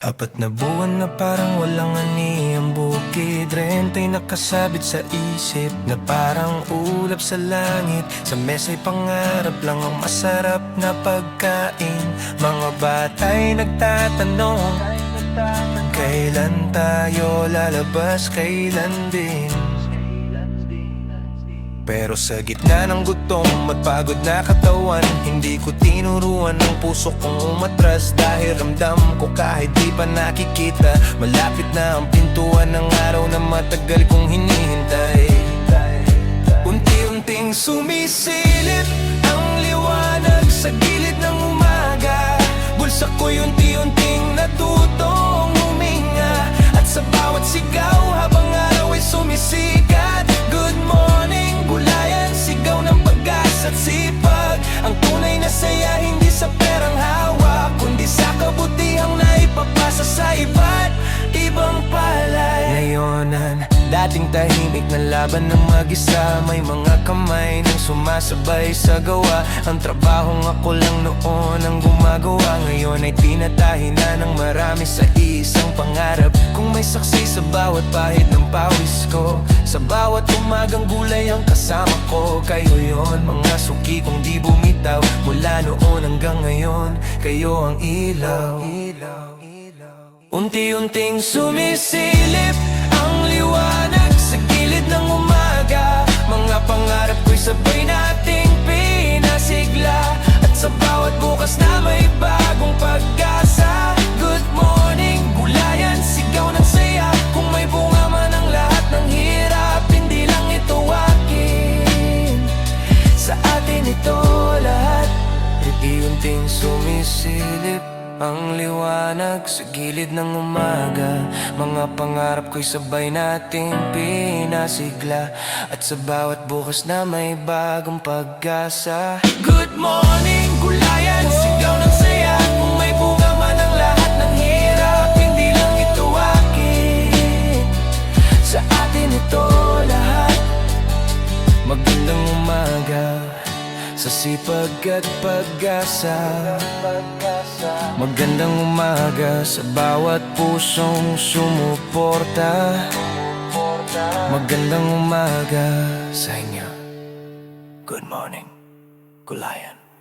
4 na buwan na parang walang ani ang bukid. Renta'y nakasabit sa isip na parang ulap sa langit. Sa mesa'y pangarap lang ang masarap na pagkain. Mga bata'y nagtatanong, kailan tayo lalabas, kailan din? Pero sa gitna ng gutom at pagod na katawan, hindi ko tinuruan ang puso kong umatras. Dahil ramdam ko kahit di pa nakikita, malapit na ang pintuan ng araw na matagal kong hinihintay. Unti-unting sumisilip ang liwanag sa gilid ng umaga. Bulsa ko'y unti-unting natutong huminga, at sa bawat sigaw habang araw ay sumisikat, good morning Gulayan, sigaw ng pag-asa at sipag. Ang tunay na saya hindi sa perang hawak, kundi sa kabutihang naipapasa sa iba't ibang palay. Ngayonan, dating tahimik na laban ng mag-isa, may mga kamay nang sumasabay sa gawa. Ang trabahong ako lang noon ang gumagawa, ngayon ay tinatahi na ng marami sa isang pangarap. Kung may saksi sa bawat pahid ng pawis ko, sa bawat umagang gulay ang kasama ko, kayo yon, mga suki kong di bumitaw. Mula noon hanggang ngayon, kayo ang ilaw. Unti-unting sumisilip ang liwanag sa gilid ng umaga. Mga pangarap ko'y sabay nating pinasigla, at sa bawat bukas na may bagong pag-asa. Good morning Gulayan, sigaw ng saya. Kung may bunga man ang lahat ng hirap, hindi lang ito akin, sa atin ito lahat. Unti-unting sumisilip ang liwanag sa gilid ng umaga. Mga pangarap ko'y sabay nating pinasigla, at sa bawat bukas na may bagong pag-asa. Good morning Gulayan, sigaw ng saya. Kung may bunga man ang lahat ng hirap, hindi lang ito akin, sa atin ito lahat. Magandang umaga sa sipag at pag-asa. Magandang umaga sa bawat pusong sumuporta. Magandang umaga sa inyo. Good morning, Gulayan.